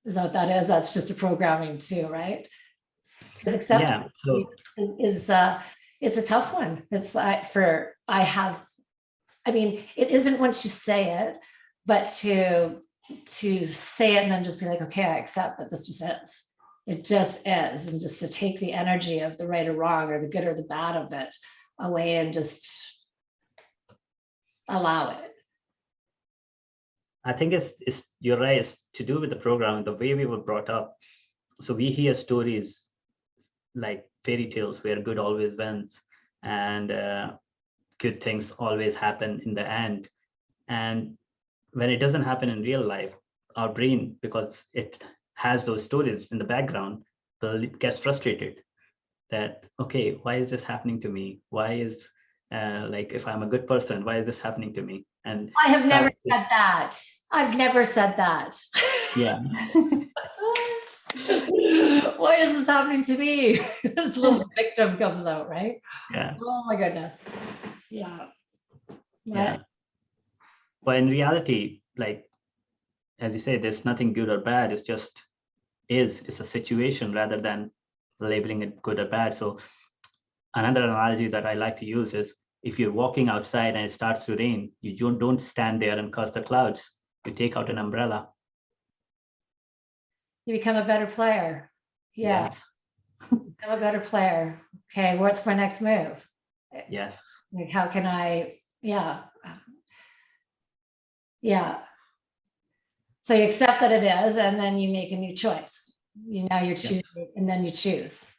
is that what that is? That's just a programming too, right? Because acceptance is it's a tough one. It's I mean, it isn't once you say it, but to say it and then just be like, okay, I accept that this just is. It just is. And just to take the energy of the right or wrong or the good or the bad of it away and just allow it. I think it's you're right. It's to do with the program, the way we were brought up. So we hear stories like fairy tales where good always wins, and good things always happen in the end. And when it doesn't happen in real life, our brain, because it has those stories in the background, gets frustrated that, okay, why is this happening to me? Why is like, if I'm a good person, why is this happening to me? And I have never said that. I've never said that. Yeah. Why is this happening to me? This little victim comes out, right? Yeah. Oh my goodness. Yeah. Yeah. But in reality, like, as you say, there's nothing good or bad. It's just it's a situation rather than labeling it good or bad. So another analogy that I like to use is if you're walking outside and it starts to rain, you don't stand there and curse the clouds. You take out an umbrella. You become a better player. Yeah. Yes. Become a better player. Okay, what's my next move? Yes. Like, how can I, yeah. Yeah. So you accept that it is, and then you make a new choice. Now you're Yes. choosing, and then you choose.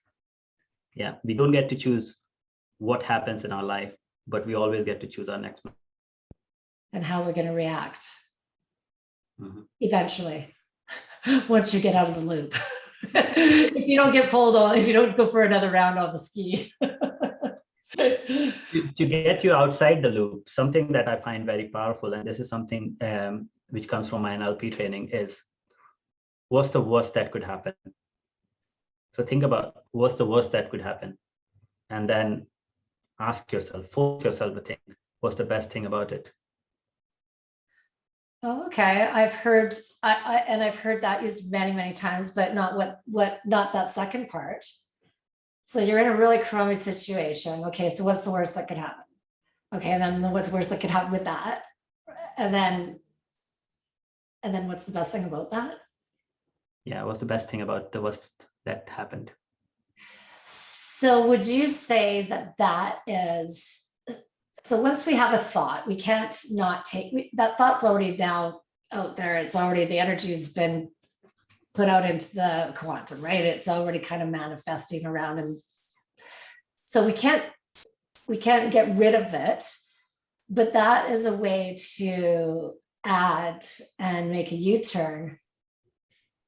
Yeah, we don't get to choose what happens in our life, but we always get to choose our next move. And how we're going to react eventually, once you get out of the loop. If you don't get pulled on, if you don't go for another round on the ski. To get you outside the loop, something that I find very powerful, and this is something which comes from my NLP training, is what's the worst that could happen? So think about what's the worst that could happen, and then ask yourself, force yourself to think, what's the best thing about it? Oh, okay, I've heard, I've heard that used many, many times, but not not that second part. So you're in a really crummy situation. Okay, so what's the worst that could happen? Okay, and then what's the worst that could happen with that? And then what's the best thing about that? Yeah, what's the best thing about the worst that happened? So would you say that is, so once we have a thought, we can't not take, that thought's already now out there. It's already, the energy's been put out into the quantum, right? It's already kind of manifesting around. And so we can't get rid of it, but that is a way to add and make a U-turn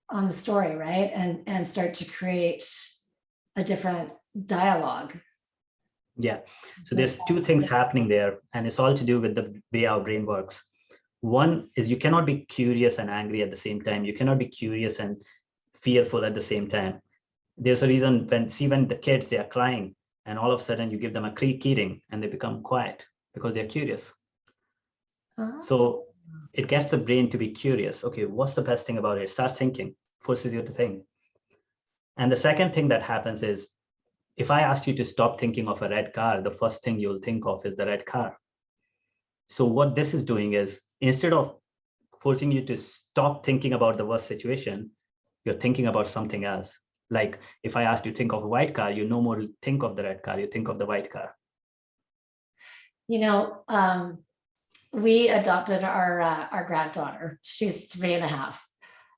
on the story, right? And start to create a different dialogue. Yeah, so there's two things happening there, and it's all to do with the way our brain works. One is you cannot be curious and angry at the same time. You cannot be curious and fearful at the same time. There's a reason when the kids, they are crying, and all of a sudden you give them a keyring and they become quiet because they're curious. So it gets the brain to be curious. Okay, what's the best thing about it? Start thinking, forces you to think. And the second thing that happens is, if I ask you to stop thinking of a red car, the first thing you'll think of is the red car. So what this is doing is, instead of forcing you to stop thinking about the worst situation, you're thinking about something else. Like if I asked you to think of a white car, you no more think of the red car, you think of the white car. We adopted our granddaughter. She's 3.5.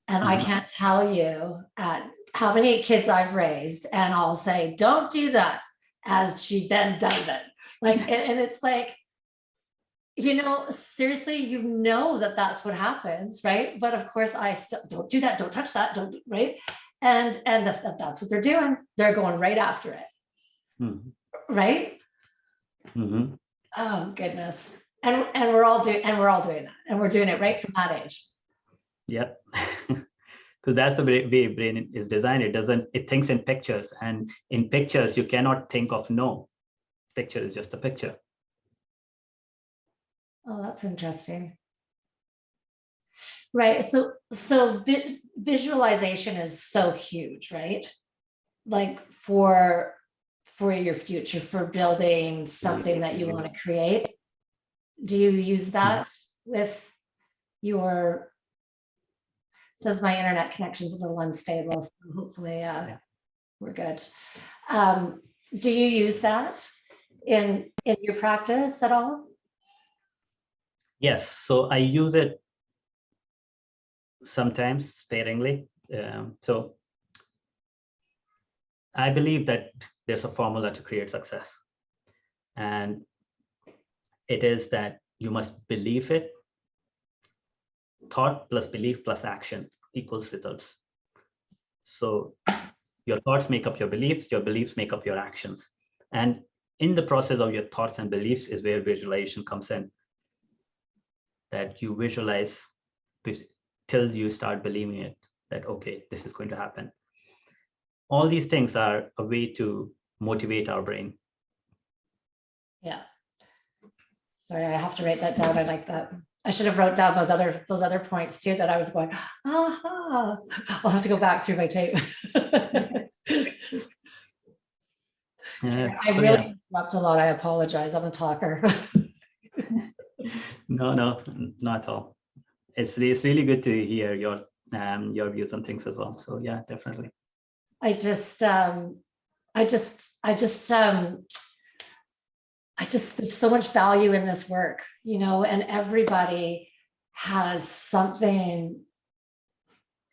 And I can't tell you how many kids I've raised, and I'll say, don't do that, as she then does it. Like, and it's like, seriously, that that's what happens, right? But of course, I still don't do that, don't touch that, don't, right? And that's what they're doing. They're going right after it, right? Oh goodness. And we're all doing that, and we're doing it right from that age. Yep. Because that's the way brain is designed. It thinks in pictures, and in pictures you cannot think of no. Picture is just a picture. Oh, that's interesting. Right. So visualization is so huge, right? Like for your future, for building something that you want to create. Do you use that with your, says my internet connection's a little unstable, so hopefully we're good. Do you use that in your practice at all? Yes, so I use it sometimes sparingly. So I believe that there's a formula to create success, and it is that you must believe it. Thought plus belief plus action equals results. So your thoughts make up your beliefs make up your actions. And in the process of your thoughts and beliefs is where visualization comes in. That you visualize till you start believing it, that, okay, this is going to happen. All these things are a way to motivate our brain. Yeah. Sorry, I have to write that down. I like that. I should have wrote down those other points too, that I was going, aha. I'll have to go back through my tape. I really interrupt a lot. I apologize. I'm a talker. No, not at all. It's really good to hear your views on things as well. So yeah, definitely. there's so much value in this work, and everybody has something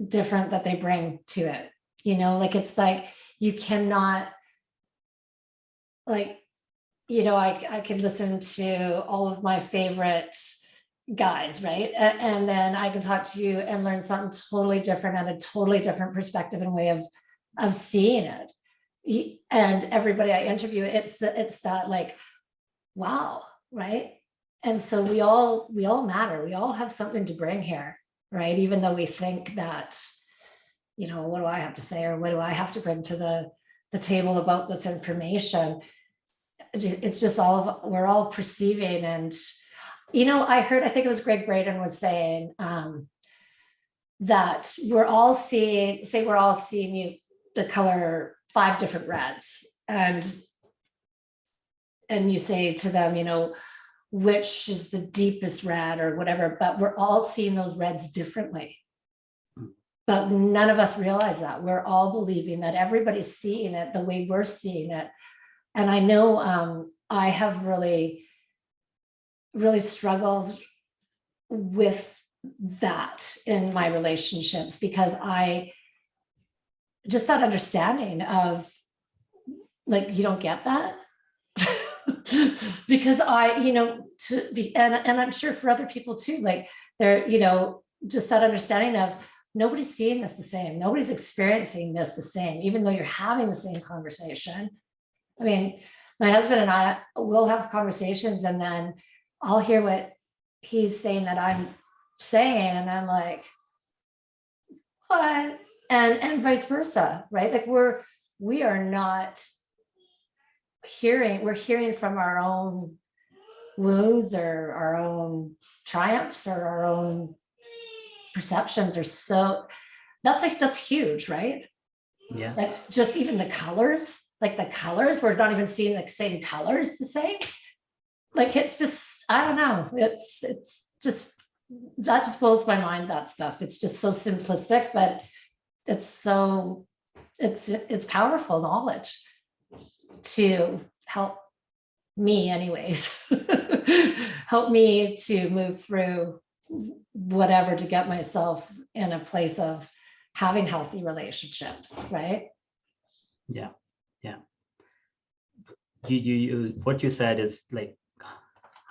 different that they bring to it, like, it's like, you cannot, like, I could listen to all of my favorite guys, right? And then I can talk to you and learn something totally different and a totally different perspective and way of seeing it. And everybody I interview, it's that, like, wow, right? And so we all matter. We all have something to bring here, right? Even though we think that, what do I have to say, or what do I have to bring to the table about this information? It's just we're all perceiving. And I think it was Greg Braden was saying that we're all seeing the color 5 different reds, and you say to them, which is the deepest red or whatever, but we're all seeing those reds differently. But none of us realize that. We're all believing that everybody's seeing it the way we're seeing it. And I know I have really, really struggled with that in my relationships, because just that understanding of, like, you don't get that. Because and I'm sure for other people too, like, they're, just that understanding of, nobody's seeing this the same. Nobody's experiencing this the same, even though you're having the same conversation. I mean, my husband and I will have conversations, and then I'll hear what he's saying that I'm saying, and I'm like, what? And vice versa, right? Like, we are not hearing, we're hearing from our own wounds or our own triumphs or our own perceptions, or so that's huge, right? Yeah. Like, just even the colors, we're not even seeing the same colors the same. Like, it's just, I don't know, it's just, that just blows my mind, that stuff. It's just so simplistic, but it's powerful knowledge to help me anyways. Help me to move through whatever, to get myself in a place of having healthy relationships, right? Yeah. What you said is like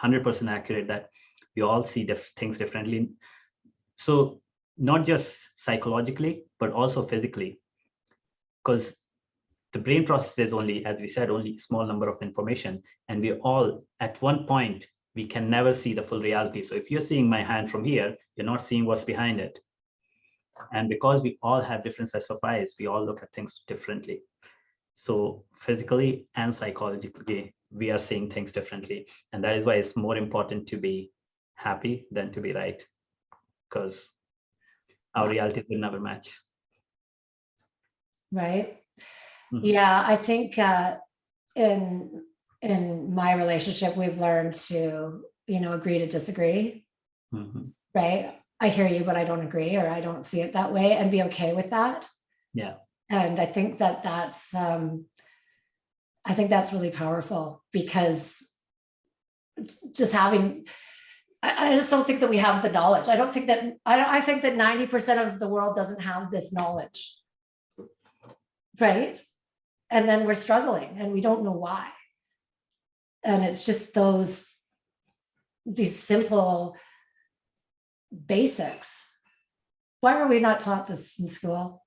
100% accurate, that we all see things differently. So not just psychologically, but also physically, because the brain processes only, as we said, only a small number of information, and we all, at one point, we can never see the full reality. So if you're seeing my hand from here, you're not seeing what's behind it. And because we all have different sets of eyes, we all look at things differently. So physically and psychologically, we are seeing things differently. And that is why it's more important to be happy than to be right, because our realities will never match. Right. Mhm. Yeah, I think in my relationship, we've learned to, agree to disagree. Mhm. Right. I hear you, but I don't agree, or I don't see it that way, and be okay with that. Yeah. And I think that's really powerful, because just having, I just don't think that we have the knowledge. I think that 90% of the world doesn't have this knowledge. Right. And then we're struggling and we don't know why. And it's just these simple basics. Why were we not taught this in school?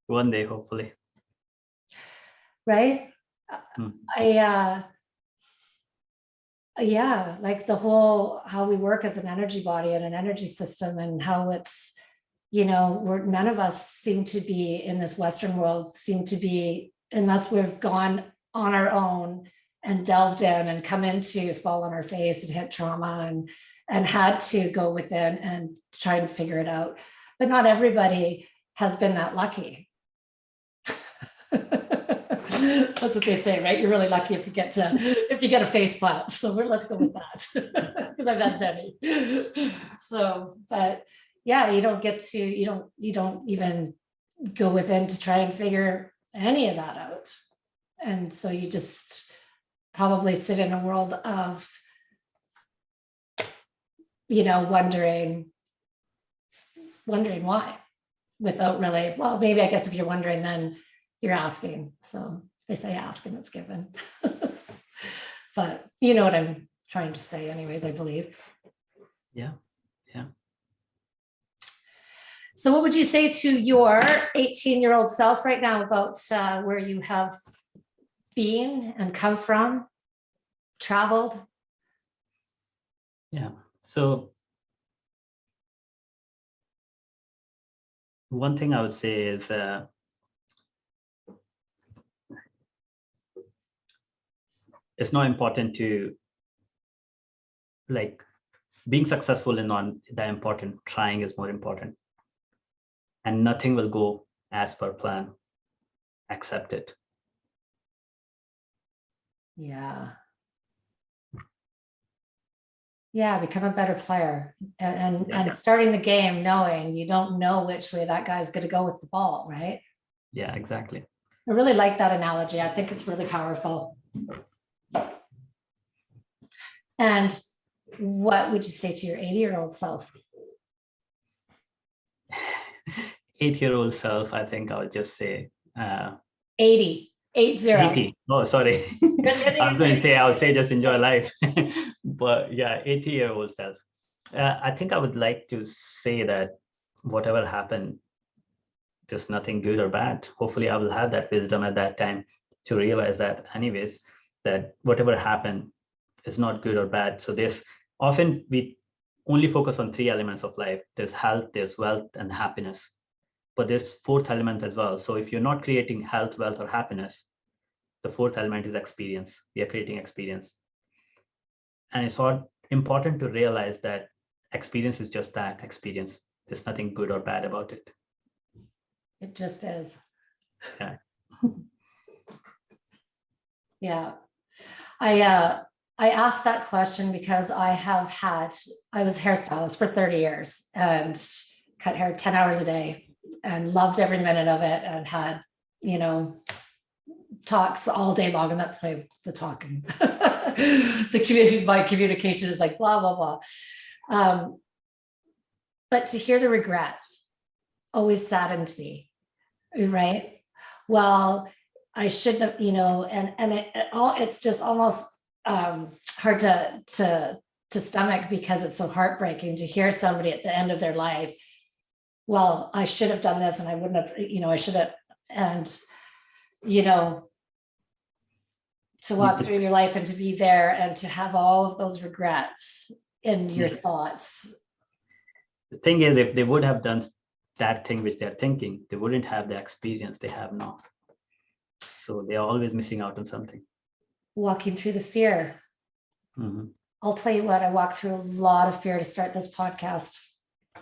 One day, hopefully. Right. Yeah, like the whole, how we work as an energy body and an energy system, and how it's, none of us seem to be in this Western world, unless we've gone on our own and delved in and come into fall on our face and hit trauma and had to go within and try and figure it out. But not everybody has been that lucky. That's what they say, right? You're really lucky if you get a face plant. So let's go with that, because I've had many. So, but yeah, you don't even go within to try and figure any of that out. And so you just probably sit in a world of, you know, wondering why, without really, well, maybe I guess if you're wondering, then you're asking. So they say ask and it's given. But you know what I'm trying to say anyways, I believe. Yeah. Yeah. So what would you say to your 18-year-old self right now about where you have been and come from, traveled? Yeah. So one thing I would say is it's not important to, like, being successful is not that important. Trying is more important. And nothing will go as per plan. Accept it. Yeah. Yeah, become a better player and starting the game knowing you don't know which way that guy's going to go with the ball, right? Yeah, exactly. I really like that analogy. I think it's really powerful. And what would you say to your 80-year-old self? 8-year-old self, I think I would just say 80. 80. Oh, sorry. I was going to say, I would say just enjoy life. But yeah, 80-year-old self. I think I would like to say that whatever happened, just nothing good or bad. Hopefully, I will have that wisdom at that time to realize that, anyways, that whatever happened is not good or bad. So there's often we only focus on 3 elements of life. There's health, there's wealth, and happiness. But there's 4th element as well. So if you're not creating health, wealth, or happiness, the 4th element is experience. We are creating experience. And it's all important to realize that experience is just that, experience. There's nothing good or bad about it. It just is. Yeah. Yeah. I asked that question because I was a hairstylist for 30 years and cut hair 10 hours a day and loved every minute of it and had, you know, talks all day long. And that's the talking. My communication is like blah, blah, blah. But to hear the regret always saddened me, right? Well, I shouldn't have, you know, and it's just almost hard to stomach because it's so heartbreaking to hear somebody at the end of their life, well, I should have done this and I wouldn't have, you know, I should have, and, you know, to walk through your life and to be there and to have all of those regrets in your thoughts. The thing is, if they would have done that thing which they're thinking, they wouldn't have the experience they have now. So they're always missing out on something. Walking through the fear. Mm-hmm. I'll tell you what, I walked through a lot of fear to start this podcast.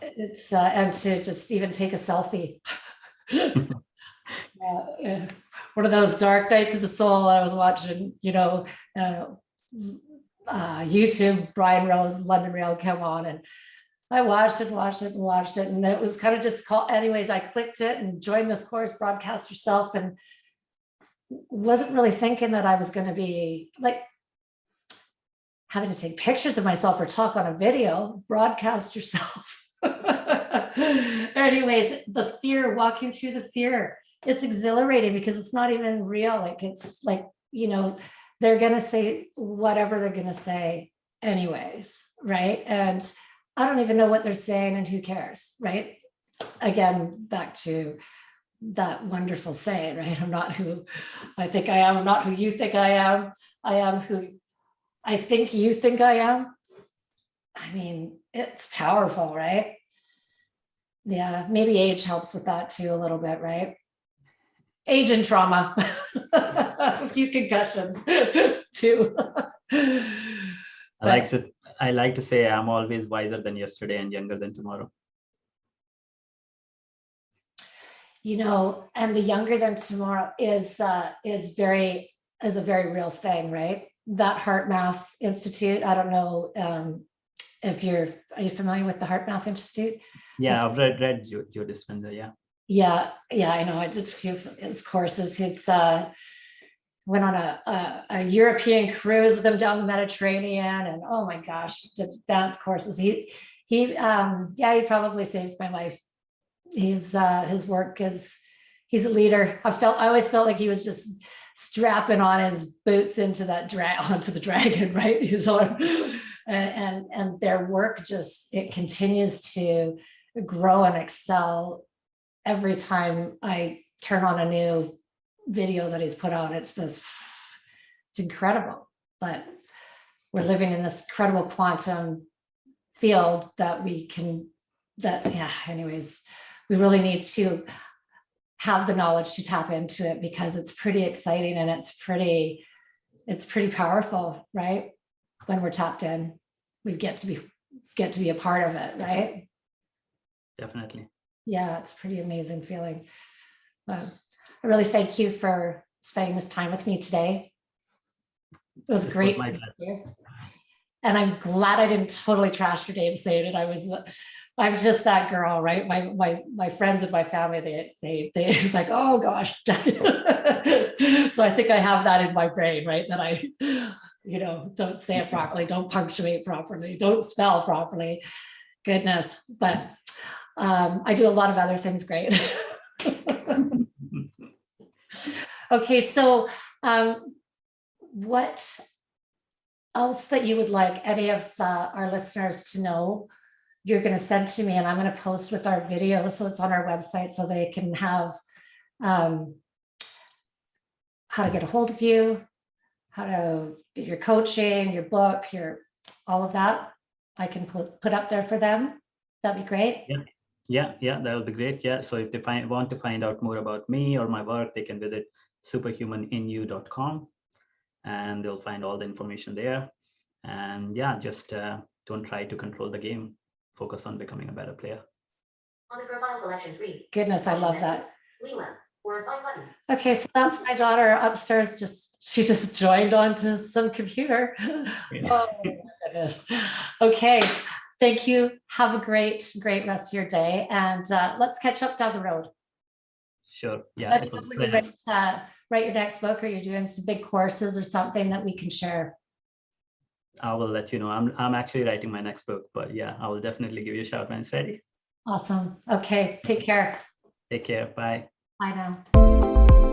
It's and to just even take a selfie. One of those dark nights of the soul. I was watching, you know, YouTube, Brian Rose, London Rail come on, and I watched it, and it was kind of just called. Anyways, I clicked it and joined this course, Broadcast Yourself, and wasn't really thinking that I was going to be like having to take pictures of myself or talk on a video. Broadcast yourself. Anyways, the fear, walking through the fear, it's exhilarating because it's not even real. Like, it's like, you know, they're going to say whatever they're going to say anyways, right? And I don't even know what they're saying and who cares, right? Again, back to that wonderful saying, right? I'm not who I think I am. I'm not who you think I am. I am who I think you think I am. I mean, it's powerful, right? Yeah, maybe age helps with that too a little bit, right? Age and trauma, a few concussions too. I like to say I'm always wiser than yesterday and younger than tomorrow. You know, and the younger than tomorrow is a very real thing, right? That Heart Math Institute. I don't know if are you familiar with the Heart Math Institute? Yeah, I've read Joe Dispenza, yeah. Yeah, I know. I did a few of his courses. It's went on a European cruise with him down the Mediterranean, and oh my gosh, did dance courses. Yeah, he probably saved my life. His work is, he's a leader. I always felt like he was just strapping on his boots into onto the dragon, right? He's on, and their work just, it continues to grow and excel every time I turn on a new video that he's put out. It's just, it's incredible. But we're living in this incredible quantum field that yeah, anyways, we really need to have the knowledge to tap into it, because it's pretty exciting and it's pretty powerful, right? When we're tapped in, we get to be a part of it, right? Definitely. Yeah, it's a pretty amazing feeling. I really thank you for spending this time with me today. It was great to meet you. And I'm glad I didn't totally trash your name saying it. I'm just that girl, right? My friends and my family, they it's like, oh gosh. So I think I have that in my brain, right? That I, don't say it properly, don't punctuate properly, don't spell properly. Goodness. But I do a lot of other things great. Okay, so what else that you would like any of our listeners to know, you're going to send to me, and I'm going to post with our video, so it's on our website, so they can have how to get a hold of you, how to get your coaching, your book, all of that. I can put up there for them. That'd be great. Yeah, that would be great. Yeah, so if they want to find out more about me or my work, they can visit superhumaninu.com, and they'll find all the information there. And yeah, just don't try to control the game. Focus on becoming a better player. On the profile selection screen. Goodness, I love that. Or 5 buttons. Okay, so that's my daughter upstairs. She just joined onto some computer. Yeah. Oh my goodness. Okay, thank you. Have a great rest of your day, and let's catch up down the road. Sure. Yeah. Let me know when you write your next book, or you're doing some big courses or something that we can share. I will let you know. I'm actually writing my next book, but yeah, I will definitely give you a shout when it's ready. Awesome. Okay, take care. Take care. Bye. Bye now.